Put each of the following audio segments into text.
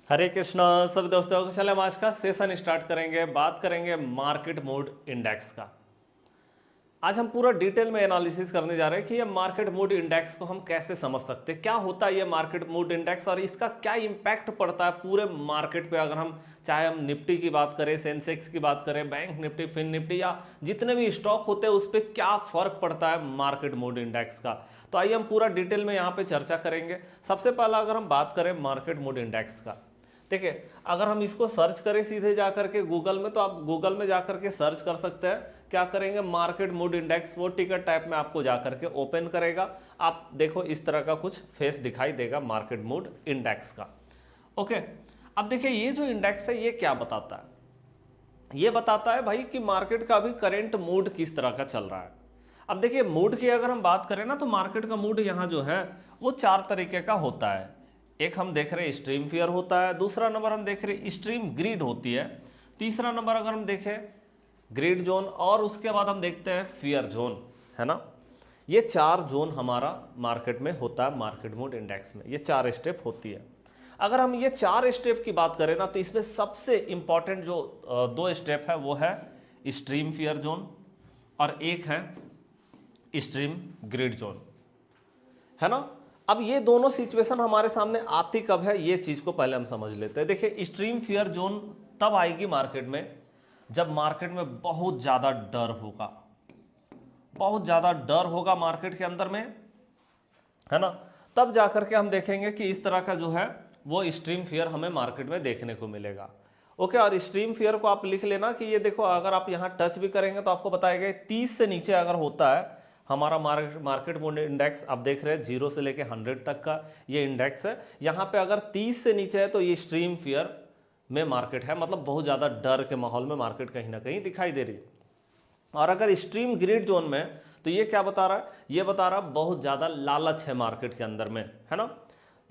हरे कृष्णा सभी दोस्तों को। चले हम आज का सेशन स्टार्ट करेंगे। बात करेंगे मार्केट मूड इंडेक्स का। आज हम पूरा डिटेल में एनालिसिस करने जा रहे हैं कि ये मार्केट मूड इंडेक्स को हम कैसे समझ सकते हैं, क्या होता है ये मार्केट मूड इंडेक्स और इसका क्या इंपैक्ट पड़ता है पूरे मार्केट पे। अगर हम चाहे हम निफ्टी की बात करें, सेंसेक्स की बात करें, बैंक निफ्टी, फिन निफ्टी या जितने भी स्टॉक होते हैं उस पर क्या फर्क पड़ता है मार्केट मूड इंडेक्स का। तो आइए हम पूरा डिटेल में यहाँ पे चर्चा करेंगे। सबसे पहला अगर हम बात करें मार्केट मूड इंडेक्स का, देखिए अगर हम इसको सर्च करें सीधे जाकर के गूगल में, तो आप गूगल में जाकर के सर्च कर सकते हैं। क्या करेंगे, मार्केट मूड इंडेक्स, वो टिकट टाइप में आपको जाकर के ओपन करेगा। आप देखो इस तरह का कुछ फेस दिखाई देगा मार्केट मूड इंडेक्स का। ओके, अब देखिए ये जो इंडेक्स है ये क्या बताता है, ये बताता है भाई कि मार्केट का अभी करंट मूड किस तरह का चल रहा है। अब देखिए मूड की अगर हम बात करें ना, तो मार्केट का मूड यहाँ जो है वो चार तरीके का होता है। एक हम देख रहे हैं स्ट्रीम फियर होता है, दूसरा नंबर हम देख रहे हैं स्ट्रीम ग्रीड होती है, तीसरा नंबर अगर हम देखें ग्रीड जोन, और उसके बाद हम देखते हैं फियर जोन, है ना। ये चार जोन हमारा मार्केट में होता है, मार्केट मूड इंडेक्स में ये चार स्टेप होती है। अगर हम ये चार स्टेप की बात करें ना, तो इसमें सबसे इंपॉर्टेंट जो दो स्टेप है वो है स्ट्रीम फियर जोन और एक है स्ट्रीम ग्रिड जोन, है ना। अब ये दोनों सिचुएशन हमारे सामने आती कब है, ये चीज को पहले हम समझ लेते हैं। देखिए स्ट्रीम फियर जोन तब आएगी मार्केट में जब मार्केट में बहुत ज्यादा डर होगा, बहुत ज्यादा डर होगा मार्केट के अंदर में, है ना। तब जाकर के हम देखेंगे कि इस तरह का जो है वो स्ट्रीम फियर हमें मार्केट में देखने को मिलेगा। ओके, और स्ट्रीम फियर को आप लिख लेना कि ये देखो अगर आप यहां टच भी करेंगे तो आपको बताएगा 30 से नीचे अगर होता है हमारा मार्केट मूड इंडेक्स, आप देख रहे हैं 0 से लेके 100 तक का ये इंडेक्स है। यहां पे अगर 30 से नीचे है तो ये स्ट्रीम फियर में मार्केट है, मतलब बहुत ज्यादा डर के माहौल में मार्केट कहीं ना कहीं दिखाई दे रही है। और अगर स्ट्रीम ग्रिड जोन में, तो ये क्या बता रहा है, ये बता रहा है बहुत ज्यादा लालच है मार्केट के अंदर में, है ना,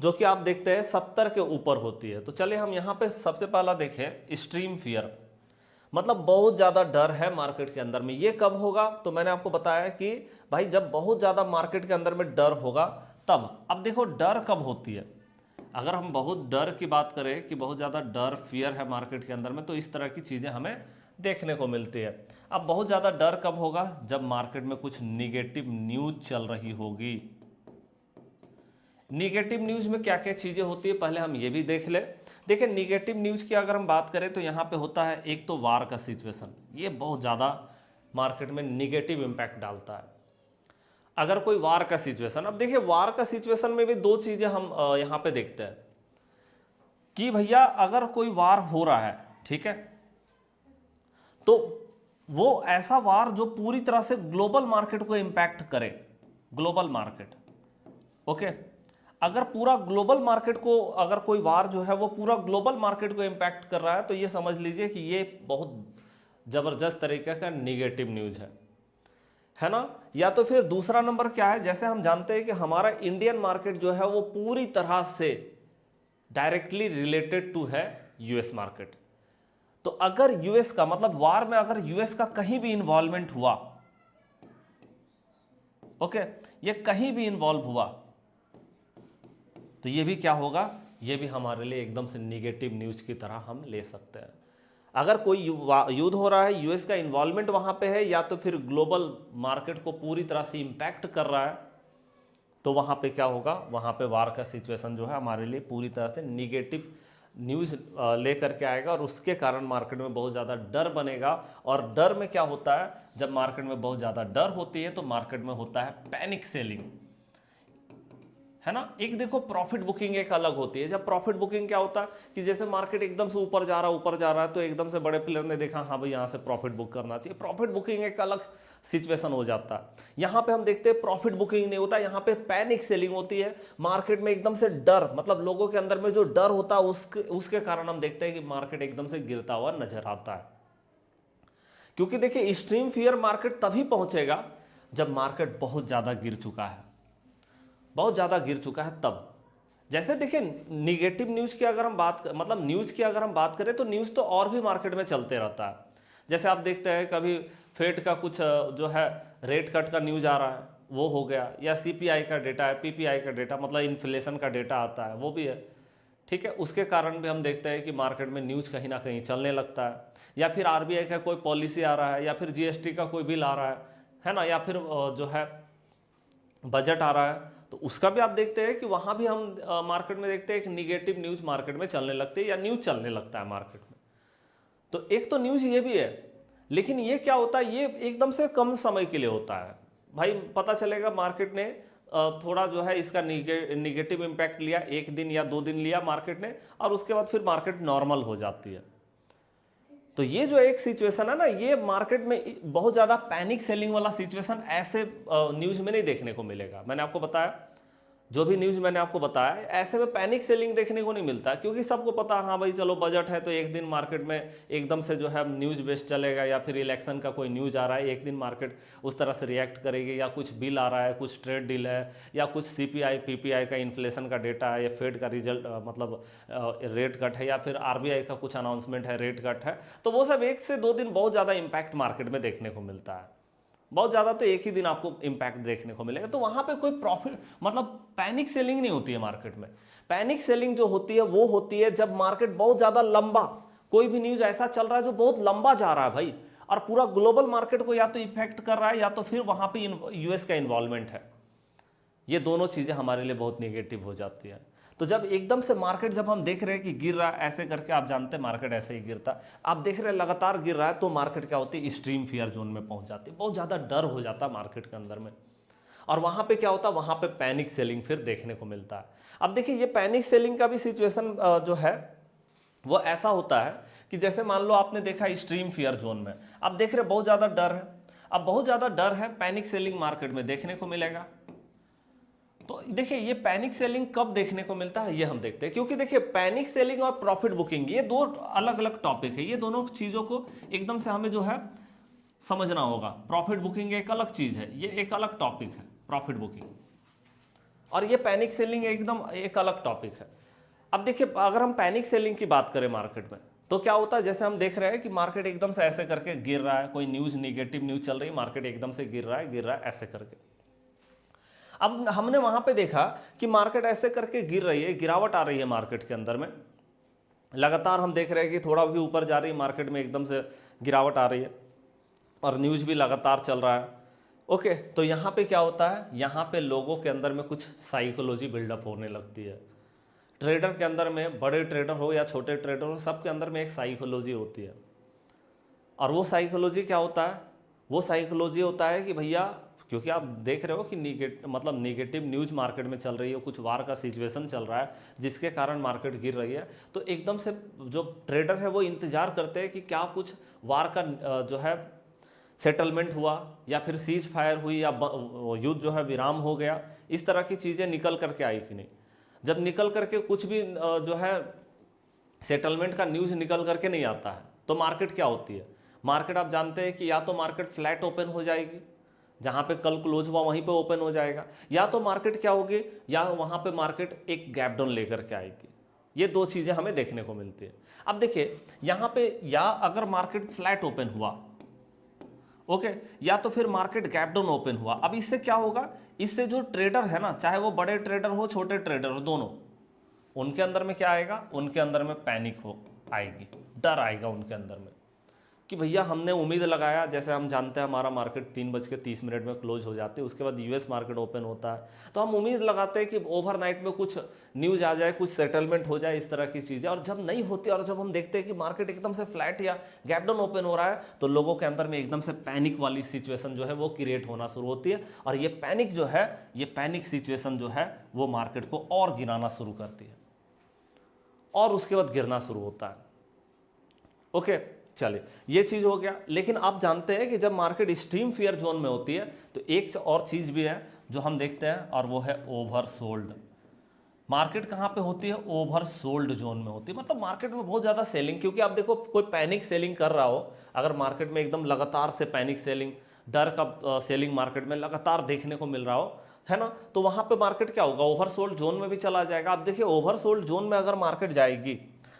जो कि आप देखते हैं 70 के ऊपर होती है। तो चलिए हम यहां पे सबसे पहला देखें स्ट्रीम फियर, मतलब बहुत ज्यादा डर है मार्केट के अंदर में। ये कब होगा, तो मैंने आपको बताया कि भाई जब बहुत ज्यादा मार्केट के अंदर में डर होगा तब। अब देखो डर कब होती है, अगर हम बहुत डर की बात करें कि बहुत ज्यादा डर फियर है मार्केट के अंदर में, तो इस तरह की चीजें हमें देखने को मिलती है। अब बहुत ज्यादा डर कब होगा, जब मार्केट में कुछ निगेटिव न्यूज चल रही होगी। निगेटिव न्यूज में क्या क्या चीजें होती है पहले हम ये भी देख ले। देखिए निगेटिव न्यूज की अगर हम बात करें तो यहां पे होता है एक तो वार का सिचुएशन, ये बहुत ज्यादा मार्केट में निगेटिव इंपैक्ट डालता है। अगर कोई वार का सिचुएशन, अब देखिए वार का सिचुएशन में भी दो चीजें हम यहां पे देखते हैं कि भैया अगर कोई वार हो रहा है, ठीक है, तो वो ऐसा वार जो पूरी तरह से ग्लोबल मार्केट को इंपैक्ट करे, ग्लोबल मार्केट। ओके, अगर पूरा ग्लोबल मार्केट को, अगर कोई वार जो है वो पूरा ग्लोबल मार्केट को इंपैक्ट कर रहा है, तो ये समझ लीजिए कि ये बहुत जबरदस्त तरीके का निगेटिव न्यूज है ना। या तो फिर दूसरा नंबर क्या है, जैसे हम जानते हैं कि हमारा इंडियन मार्केट जो है वो पूरी तरह से डायरेक्टली रिलेटेड टू है यूएस मार्केट। तो अगर यूएस का, मतलब वार में अगर यूएस का कहीं भी इन्वॉल्वमेंट हुआ, ओके, ये कहीं भी इन्वॉल्व हुआ, तो ये भी क्या होगा, ये भी हमारे लिए एकदम से निगेटिव न्यूज की तरह हम ले सकते हैं। अगर कोई युद्ध हो रहा है, यूएस का इन्वॉल्वमेंट वहां पे है, या तो फिर ग्लोबल मार्केट को पूरी तरह से इंपैक्ट कर रहा है, तो वहां पे क्या होगा, वहां पे वार का सिचुएशन जो है हमारे लिए पूरी तरह से निगेटिव न्यूज लेकर के आएगा, और उसके कारण मार्केट में बहुत ज़्यादा डर बनेगा। और डर में क्या होता है, जब मार्केट में बहुत ज़्यादा डर होती है तो मार्केट में होता है पैनिक सेलिंग, है ना। एक देखो प्रॉफिट बुकिंग एक अलग होती है। जब प्रॉफिट बुकिंग क्या होता है कि जैसे मार्केट एकदम से ऊपर जा रहा है, तो एकदम से बड़े प्लेयर ने देखा हाँ भाई यहाँ से प्रॉफिट बुक करना चाहिए, प्रॉफिट बुकिंग एक अलग सिचुएशन हो जाता है। यहां पे हम देखते हैं प्रॉफिट बुकिंग नहीं होता, यहां पे पैनिक सेलिंग होती है। मार्केट में एकदम से डर, मतलब लोगों के अंदर में जो डर होता है उसके कारण हम देखते हैं कि मार्केट एकदम से गिरता हुआ नजर आता है। क्योंकि देखिए स्ट्रीम फियर मार्केट तभी पहुंचेगा जब मार्केट बहुत ज्यादा गिर चुका है, बहुत ज्यादा गिर चुका है तब। जैसे देखिए निगेटिव न्यूज की अगर हम बात, मतलब न्यूज की अगर हम बात करें, तो न्यूज तो और भी मार्केट में चलते रहता है। जैसे आप देखते हैं कभी फेड का कुछ जो है रेट कट का न्यूज आ रहा है, वो हो गया, या सीपीआई का डेटा है, पीपीआई का डेटा, मतलब इन्फ्लेशन का डेटा आता है, वो भी है, ठीक है, उसके कारण भी हम देखते हैं कि मार्केट में न्यूज़ कहीं ना कहीं चलने लगता है, या फिर आरबीआई का कोई पॉलिसी आ रहा है, या फिर जीएसटी का कोई बिल आ रहा है ना, या फिर जो है बजट आ रहा है, तो उसका भी आप देखते हैं कि वहां भी हम मार्केट में देखते हैं एक निगेटिव न्यूज़ मार्केट में चलने लगती है या न्यूज़ चलने लगता है मार्केट में। तो एक तो न्यूज़ ये भी है, लेकिन ये क्या होता है, ये एकदम से कम समय के लिए होता है भाई। पता चलेगा मार्केट ने थोड़ा जो है इसका निगेटिव इम्पैक्ट लिया, 1 दिन या 2 दिन लिया मार्केट ने, और उसके बाद फिर मार्केट नॉर्मल हो जाती है। तो ये जो एक सिचुएशन है ना, ये मार्केट में बहुत ज्यादा पैनिक सेलिंग वाला सिचुएशन ऐसे न्यूज में नहीं देखने को मिलेगा। मैंने आपको बताया, जो भी न्यूज मैंने आपको बताया, ऐसे में पैनिक सेलिंग देखने को नहीं मिलता, क्योंकि सबको पता हाँ भाई चलो बजट है तो 1 दिन मार्केट में एकदम से जो है न्यूज बेस्ड चलेगा, या फिर इलेक्शन का कोई न्यूज आ रहा है 1 दिन मार्केट उस तरह से रिएक्ट करेगी, या कुछ बिल आ रहा है, कुछ ट्रेड डील है, या कुछ सीपीआई पीपीआई का इन्फ्लेशन का डेटा है, या फेड का रिजल्ट मतलब रेट कट है, या फिर आरबीआई का कुछ अनाउंसमेंट है, रेट कट है, तो वो सब 1 से 2 दिन बहुत ज़्यादा इम्पैक्ट मार्केट में देखने को मिलता है। बहुत ज़्यादा तो 1 ही दिन आपको इंपैक्ट देखने को मिलेगा। तो वहां पे कोई प्रॉफिट मतलब पैनिक सेलिंग नहीं होती है मार्केट में। पैनिक सेलिंग जो होती है वो होती है जब मार्केट बहुत ज़्यादा लंबा, कोई भी न्यूज़ ऐसा चल रहा है जो बहुत लंबा जा रहा है भाई, और पूरा ग्लोबल मार्केट को या तो इफेक्ट कर रहा है, या तो फिर वहां पे यूएस का इन्वॉल्वमेंट है। ये दोनों चीज़ें हमारे लिए बहुत निगेटिव हो जाती है। तो जब एकदम से मार्केट, जब हम देख रहे हैं कि गिर रहा है ऐसे करके, आप जानते हैं मार्केट ऐसे ही गिरता, आप देख रहे हैं लगातार गिर रहा है, तो मार्केट क्या होती है, एक्सट्रीम फियर जोन में पहुंच जाती है, बहुत ज़्यादा डर हो जाता है मार्केट के अंदर में। और वहां पे क्या होता है, वहां पे पैनिक सेलिंग फिर देखने को मिलता है। अब देखिए ये पैनिक सेलिंग का भी सिचुएशन जो है वो ऐसा होता है कि जैसे मान लो आपने देखा एक्सट्रीम फियर जोन में, आप देख रहे बहुत ज़्यादा डर है, अब बहुत ज़्यादा डर है, पैनिक सेलिंग मार्केट में देखने को मिलेगा। तो देखिए ये पैनिक सेलिंग कब देखने को मिलता है, ये हम देखते हैं, क्योंकि देखिए पैनिक सेलिंग और प्रॉफिट बुकिंग ये 2 अलग अलग टॉपिक है। ये दोनों चीजों को एकदम से हमें जो है समझना होगा। प्रॉफिट बुकिंग एक अलग चीज है, ये एक अलग टॉपिक है प्रॉफिट बुकिंग, और ये पैनिक सेलिंग एकदम एक अलग टॉपिक है। अब देखिए अगर हम पैनिक सेलिंग की बात करें मार्केट में, तो क्या होता है, जैसे हम देख रहे हैं कि मार्केट एकदम से ऐसे करके गिर रहा है, कोई न्यूज निगेटिव न्यूज चल रही है, मार्केट एकदम से गिर रहा है ऐसे करके। अब हमने वहां पे देखा कि मार्केट ऐसे करके गिर रही है, गिरावट आ रही है मार्केट के अंदर में, लगातार हम देख रहे हैं कि थोड़ा भी ऊपर जा रही है मार्केट में, एकदम से गिरावट आ रही है, और न्यूज भी लगातार चल रहा है। ओके, तो यहाँ पे क्या होता है, यहाँ पे लोगों के अंदर में कुछ साइकोलॉजी बिल्डअप होने लगती है। ट्रेडर के अंदर में, बड़े ट्रेडर हो या छोटे ट्रेडर हो, सबके अंदर में एक साइकोलॉजी होती है। और वो साइकोलॉजी क्या होता है, वो साइकोलॉजी होता है कि भैया, क्योंकि आप देख रहे हो कि निगेटिव न्यूज मार्केट में चल रही है, कुछ वार का सिचुएशन चल रहा है जिसके कारण मार्केट गिर रही है, तो एकदम से जो ट्रेडर है वो इंतजार करते हैं कि क्या कुछ वार का जो है सेटलमेंट हुआ, या फिर सीज फायर हुई, या युद्ध जो है विराम हो गया, इस तरह की चीज़ें निकल करके आई कि नहीं। जब निकल करके कुछ भी जो है सेटलमेंट का न्यूज़ निकल करके नहीं आता है, तो मार्केट क्या होती है, मार्केट आप जानते हैं कि या तो मार्केट फ्लैट ओपन हो जाएगी, जहां पे कल क्लोज हुआ वहीं पे ओपन हो जाएगा, या तो मार्केट क्या होगी, या वहां पे मार्केट एक गैप डाउन लेकर के आएगी। ये 2 चीजें हमें देखने को मिलती है। अब देखिए यहां पे, या अगर मार्केट फ्लैट ओपन हुआ, ओके, या तो फिर मार्केट गैप डाउन ओपन हुआ। अब इससे क्या होगा, इससे जो ट्रेडर है ना, चाहे वो बड़े ट्रेडर हो छोटे ट्रेडर हो, दोनों, उनके अंदर में क्या आएगा, उनके अंदर में पैनिक हो आएगी, डर आएगा उनके अंदर में कि भैया हमने उम्मीद लगाया, जैसे हम जानते हैं हमारा मार्केट 3:30 में क्लोज हो जाती है, उसके बाद यूएस मार्केट ओपन होता है, तो हम उम्मीद लगाते हैं कि ओवरनाइट में कुछ न्यूज आ जाए, कुछ सेटलमेंट हो जाए, इस तरह की चीज़ें, और जब नहीं होती, और जब हम देखते हैं कि मार्केट एकदम से फ्लैट या गैप डाउन ओपन हो रहा है, तो लोगों के अंदर में एकदम से पैनिक वाली सिचुएशन जो है वो क्रिएट होना शुरू होती है, और ये पैनिक जो है, ये पैनिक सिचुएशन जो है वो मार्केट को और गिराना शुरू करती है, और उसके बाद गिरना शुरू होता है। ओके, चलिए ये चीज हो गया। लेकिन आप जानते हैं कि जब मार्केट एक्सट्रीम फियर जोन में होती है, तो एक और चीज भी है जो हम देखते हैं, और वो है ओवरसोल्ड। मार्केट कहाँ पे होती है, ओवरसोल्ड जोन में होती है, मतलब मार्केट में बहुत ज्यादा सेलिंग। क्योंकि आप देखो कोई पैनिक सेलिंग कर रहा हो, अगर मार्केट में एकदम लगातार से पैनिक सेलिंग, डर का सेलिंग मार्केट में लगातार देखने को मिल रहा हो, है ना, तो वहां पे मार्केट क्या होगा, ओवरसोल्ड जोन में भी चला जाएगा। आप देखिए ओवरसोल्ड जोन में अगर मार्केट जाएगी,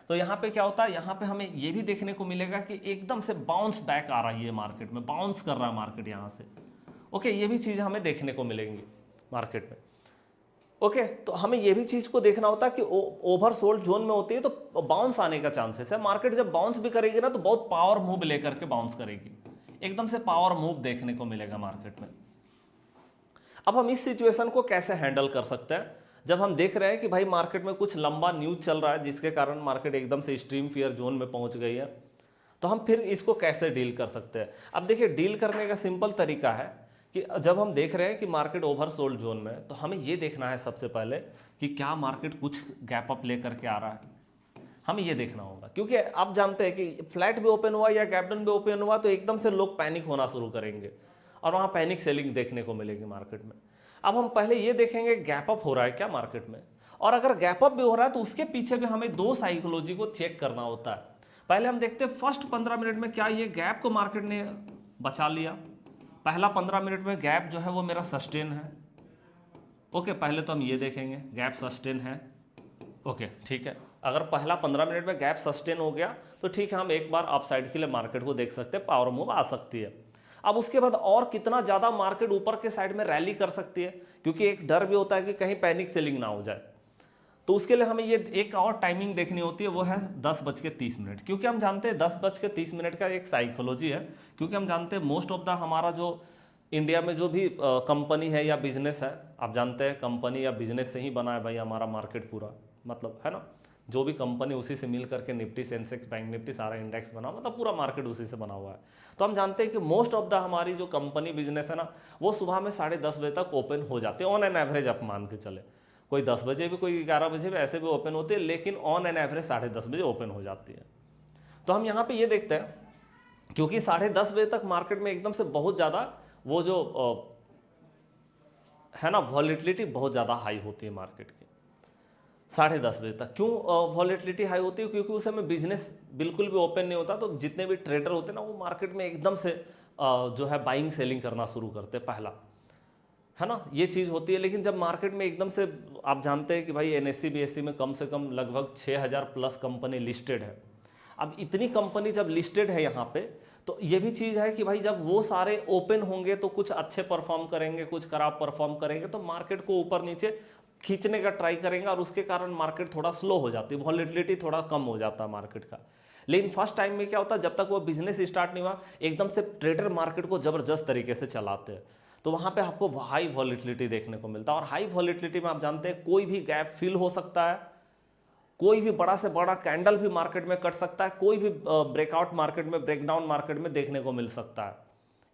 तो यहाँ पे क्या होता है, यहाँ पे हमें ये भी देखने को मिलेगा कि एकदम से बाउंस बैक आ रही है मार्केट में, बाउंस कर रहा है मार्केट यहाँ से। ओके, ये भी चीज़ हमें देखने को मिलेंगी मार्केट में। ओके, तो हमें ये भी चीज को देखना होता है कि ओवरसोल्ड जोन में होती है तो बाउंस आने का चांसेस है। मार्केट जब बाउंस भी करेगी ना तो बहुत पावर मूव लेकर के बाउंस करेगी, एकदम से पावर मूव देखने को मिलेगा मार्केट में। अब हम इस सिचुएशन को कैसे हैंडल कर सकते हैं, जब हम देख रहे हैं कि भाई मार्केट में कुछ लंबा न्यूज चल रहा है जिसके कारण मार्केट एकदम से एक्सट्रीम फियर जोन में पहुंच गई है, तो हम फिर इसको कैसे डील कर सकते हैं। अब देखिए, डील करने का सिंपल तरीका है कि जब हम देख रहे हैं कि मार्केट ओवरसोल्ड जोन में है, तो हमें ये देखना है सबसे पहले कि क्या मार्केट कुछ गैप अप लेकर के आ रहा है, हमें ये देखना होगा। क्योंकि आप जानते हैं कि फ्लैट भी ओपन हुआ या गैप डाउन भी ओपन हुआ तो एकदम से लोग पैनिक होना शुरू करेंगे और वहां पैनिक सेलिंग देखने को मिलेगी मार्केट में। अब हम पहले ये देखेंगे गैप अप हो रहा है क्या मार्केट में, और अगर गैप अप भी हो रहा है तो उसके पीछे भी हमें दो साइकोलॉजी को चेक करना होता है। पहले हम देखते हैं फर्स्ट 15 मिनट में क्या ये गैप को मार्केट ने बचा लिया। पहला 15 मिनट में गैप जो है वो मेरा सस्टेन है। ओके, पहले तो हम ये देखेंगे गैप सस्टेन है। ओके ठीक है, अगर पहला 15 मिनट में गैप सस्टेन हो गया तो ठीक है, हम एक बार अपसाइड के लिए मार्केट को देख सकते हैं, पावर मूव आ सकती है। अब उसके बाद और कितना ज्यादा मार्केट ऊपर के साइड में रैली कर सकती है, क्योंकि एक डर भी होता है कि कहीं पैनिक सेलिंग ना हो जाए। तो उसके लिए हमें ये एक और टाइमिंग देखनी होती है, वो है 10:30, क्योंकि हम जानते हैं 10:30 का एक साइकोलॉजी है। क्योंकि हम जानते हैं मोस्ट ऑफ द हमारा जो इंडिया में जो भी कंपनी है या बिजनेस है, आप जानते हैं कंपनी या बिजनेस से ही बना है भाई हमारा मार्केट पूरा, मतलब है ना, जो भी कंपनी उसी से मिल करके निफ्टी, सेंसेक्स, बैंक निफ्टी सारा इंडेक्स बना, मतलब पूरा मार्केट उसी से बना हुआ है। तो हम जानते हैं कि मोस्ट ऑफ द हमारी जो कंपनी बिजनेस है ना, वो सुबह में 10:30 बजे तक ओपन हो जाते हैं ऑन एन एवरेज। आप मान के चले कोई 10 बजे भी, कोई 11 बजे भी, ऐसे भी ओपन होते हैं, लेकिन ऑन एन एवरेज 10:30 बजे ओपन हो जाती है। तो हम यहाँ पे ये देखते हैं, क्योंकि 10:30 बजे तक मार्केट में एकदम से बहुत ज़्यादा वो जो है ना वॉलेटिलिटी बहुत ज़्यादा हाई होती है मार्केट की 10:30 बजे तक। क्यों वॉलेटिलिटी हाई होती है? क्योंकि उस समय बिजनेस बिल्कुल भी ओपन नहीं होता, तो जितने भी ट्रेडर होते हैं ना, वो मार्केट में एकदम से जो है बाइंग सेलिंग करना शुरू करते हैं, पहला है ना, ये चीज़ होती है। लेकिन जब मार्केट में एकदम से, आप जानते हैं कि भाई एनएससी बीएससी में कम से कम लगभग 6000 प्लस कंपनी लिस्टेड है। अब इतनी कंपनी जब लिस्टेड है यहाँ पे, तो ये भी चीज़ है कि भाई जब वो सारे ओपन होंगे तो कुछ अच्छे परफॉर्म करेंगे, कुछ खराब परफॉर्म करेंगे, तो मार्केट को ऊपर नीचे खींचने का ट्राई करेंगे, और उसके कारण मार्केट थोड़ा स्लो हो जाती है, वॉलेटिलिटी थोड़ा कम हो जाता है मार्केट का। लेकिन फर्स्ट टाइम में क्या होता है, जब तक वो बिजनेस स्टार्ट नहीं हुआ, एकदम से ट्रेडर मार्केट को जबरदस्त तरीके से चलाते हैं, तो वहां पे आपको हाई वॉलेटिलिटी देखने को मिलता है। और हाई वॉलेटिलिटी में आप जानते हैं कोई भी गैप फिल हो सकता है, कोई भी बड़ा से बड़ा कैंडल भी मार्केट में कट सकता है, कोई भी ब्रेकआउट मार्केट में, ब्रेकडाउन मार्केट में देखने को मिल सकता है।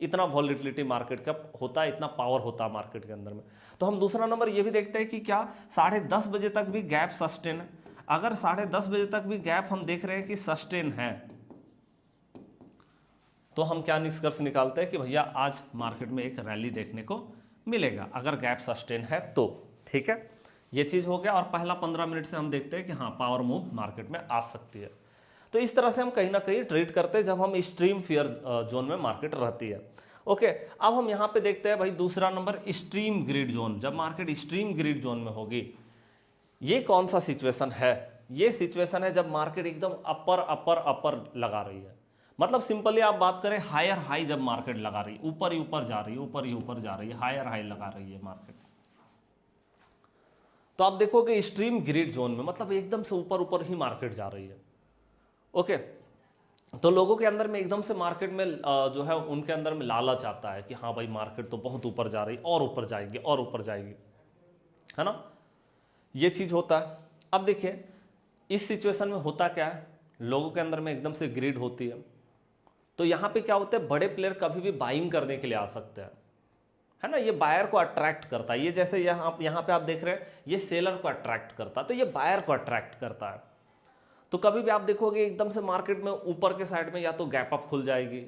इतना वॉलेटिलिटी मार्केट का होता है, इतना पावर होता है मार्केट के अंदर में। तो हम दूसरा नंबर ये भी देखते हैं कि क्या 10:30 बजे तक भी गैप सस्टेन है। अगर 10:30 बजे तक भी गैप हम देख रहे हैं कि सस्टेन है, तो हम क्या निष्कर्ष निकालते हैं कि भैया आज मार्केट में एक रैली देखने को मिलेगा, अगर गैप सस्टेन है तो। ठीक है, ये चीज हो गया। और पहला 15 मिनट से हम देखते हैं कि हाँ पावर मूव मार्केट में आ सकती है। तो इस तरह से हम कहीं ना कहीं ट्रेड करते हैं जब हम एक्सट्रीम फियर जोन में मार्केट रहती है। ओके, अब हम यहाँ पे देखते हैं भाई दूसरा नंबर, एक्सट्रीम ग्रीड जोन। जब मार्केट एक्सट्रीम ग्रीड जोन में होगी, ये कौन सा सिचुएशन है? ये सिचुएशन है जब मार्केट एकदम अपर अपर अपर लगा रही है। मतलब सिंपली आप बात करें, हायर हाई जब मार्केट लगा रही है, ऊपर ही ऊपर जा रही है, ऊपर ही ऊपर जा रही है, हायर हाई लगा रही है मार्केट, तो आप देखोगे एक्सट्रीम ग्रीड जोन में, मतलब एकदम से ऊपर ऊपर ही मार्केट जा रही है। ओके, तो लोगों के अंदर में एकदम से मार्केट में जो है उनके अंदर में लालच आता है कि हाँ भाई मार्केट तो बहुत ऊपर जा रही, और ऊपर जाएगी, और ऊपर जाएगी, है ना, ये चीज होता है। अब देखिए इस सिचुएशन में होता क्या है, लोगों के अंदर में एकदम से ग्रीड होती है, तो यहां पे क्या होता है, बड़े प्लेयर कभी भी बाइंग करने के लिए आ सकते हैं, है ना, ये बायर को अट्रैक्ट करता है। ये जैसे यहाँ पे आप देख रहे हैं, ये सेलर को अट्रैक्ट करता है, तो ये बायर को अट्रैक्ट करता है। तो कभी भी आप देखोगे एकदम से मार्केट में ऊपर के साइड में या तो गैप अप खुल जाएगी,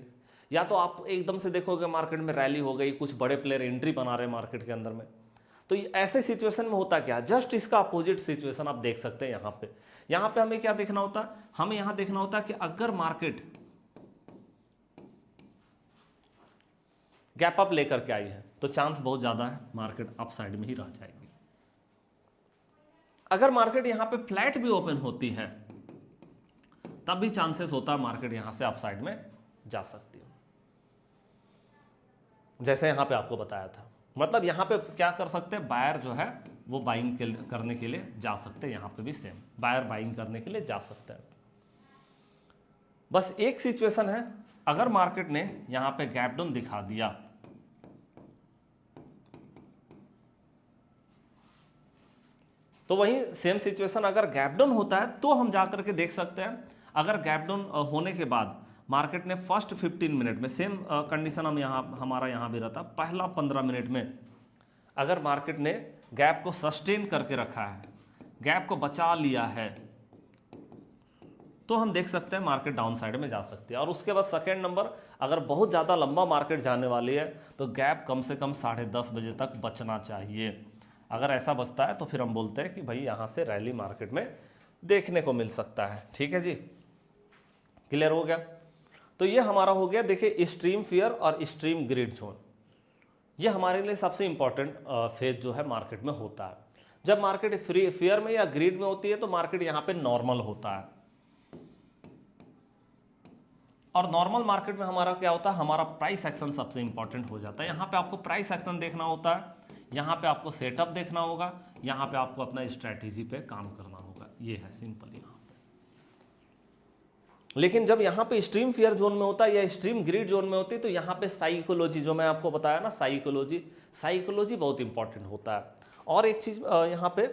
या तो आप एकदम से देखोगे मार्केट में रैली हो गई, कुछ बड़े प्लेयर एंट्री बना रहे हैं मार्केट के अंदर में। तो ऐसे सिचुएशन में होता क्या, जस्ट इसका अपोजिट सिचुएशन आप देख सकते हैं। यहाँ पे हमें क्या देखना होता है, हमें यहाँ देखना होता है कि अगर मार्केट गैप अप लेकर के आई है तो चांस बहुत ज्यादा है मार्केट अप साइड में ही रह जाएगी। अगर मार्केट यहां पे फ्लैट भी ओपन होती है, तब भी चांसेस होता है मार्केट यहां से अप साइड में जा सकती है, जैसे यहां पे आपको बताया था। मतलब यहां पे क्या कर सकते हैं, बायर जो है वो बाइंग करने के लिए जा सकते हैं। यहाँ पे भी सेम बायर बाइंग करने के लिए जा सकते हैं। बस एक सिचुएशन है, अगर मार्केट ने यहाँ पे गैप डाउन दिखा दिया तो वही सेम सिचुएशन अगर गैप डाउन होता है तो हम जा करके देख सकते हैं। अगर गैप डाउन होने के बाद मार्केट ने फर्स्ट 15 मिनट में सेम कंडीशन हमारा यहाँ भी रहता, पहला 15 मिनट में अगर मार्केट ने गैप को सस्टेन करके रखा है, गैप को बचा लिया है, तो हम देख सकते हैं मार्केट डाउन साइड में जा सकती है। और उसके बाद सेकेंड नंबर, अगर बहुत ज़्यादा लंबा मार्केट जाने वाली है तो गैप कम से कम 10:30 बजे तक बचना चाहिए। अगर ऐसा बचता है तो फिर हम बोलते हैं कि भाई यहाँ से रैली मार्केट में देखने को मिल सकता है। ठीक है जी, क्लियर हो गया। तो ये हमारा हो गया, देखिए स्ट्रीम फियर और स्ट्रीम ग्रिड जोन, ये हमारे लिए सबसे इंपॉर्टेंट फेज जो है मार्केट में होता है। जब मार्केट फियर में या ग्रिड में होती है तो मार्केट यहाँ पे नॉर्मल होता है। और नॉर्मल मार्केट में हमारा क्या होता है, हमारा प्राइस एक्शन सबसे इंपॉर्टेंट हो जाता है। यहाँ पे आपको प्राइस एक्शन देखना होता है, यहाँ पे आपको सेटअप देखना होगा, यहाँ पे आपको अपना स्ट्रैटेजी पे काम करना होगा। ये है सिंपल यहाँ पे। लेकिन जब यहाँ पे स्ट्रीम फियर जोन में होता है या स्ट्रीम ग्रिड जोन में होती है तो यहाँ पे साइकोलॉजी, जो मैं आपको बताया ना, साइकोलॉजी बहुत इंपॉर्टेंट होता है। और एक चीज यहाँ पे,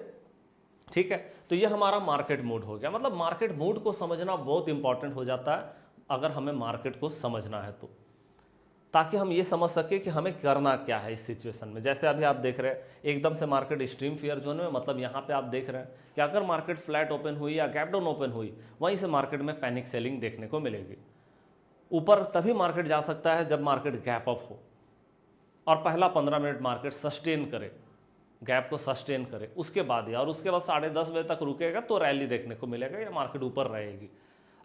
ठीक है, तो ये हमारा मार्केट मूड हो गया। मतलब मार्केट मूड को समझना बहुत इंपॉर्टेंट हो जाता है अगर हमें मार्केट को समझना है तो, ताकि हम ये समझ सके कि हमें करना क्या है इस सिचुएशन में। जैसे अभी आप देख रहे हैं एकदम से मार्केट स्ट्रीम फियर जोन में, मतलब यहाँ पे आप देख रहे हैं कि अगर मार्केट फ्लैट ओपन हुई या गैप डाउन ओपन हुई, वहीं से मार्केट में पैनिक सेलिंग देखने को मिलेगी। ऊपर तभी मार्केट जा सकता है जब मार्केट गैप अप हो और पहला 15 मिनट मार्केट सस्टेन करे, गैप को सस्टेन करे, उसके बाद ही, और उसके बाद 10:30 बजे तक रुकेगा तो रैली देखने को मिलेगा या मार्केट ऊपर रहेगी।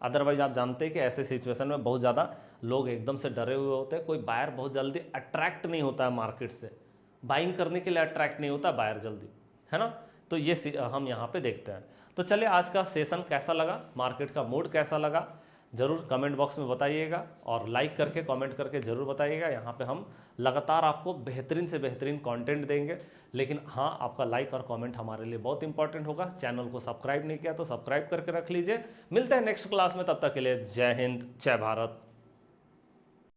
अदरवाइज आप जानते हैं कि ऐसे सिचुएशन में बहुत ज़्यादा लोग एकदम से डरे हुए होते हैं। कोई बायर बहुत जल्दी अट्रैक्ट नहीं होता है मार्केट से, बाइंग करने के लिए अट्रैक्ट नहीं होता बायर जल्दी, है ना। तो ये हम यहाँ पे देखते हैं। तो चलिए, आज का सेशन कैसा लगा, मार्केट का मूड कैसा लगा, ज़रूर कमेंट बॉक्स में बताइएगा और लाइक करके कमेंट करके ज़रूर बताइएगा। यहाँ पे हम लगातार आपको बेहतरीन से बेहतरीन कंटेंट देंगे। लेकिन हाँ, आपका लाइक और कमेंट हमारे लिए बहुत इंपॉर्टेंट होगा। चैनल को सब्सक्राइब नहीं किया तो सब्सक्राइब करके रख लीजिए। मिलते हैं नेक्स्ट क्लास में, तब तक के लिए जय हिंद, जय भारत।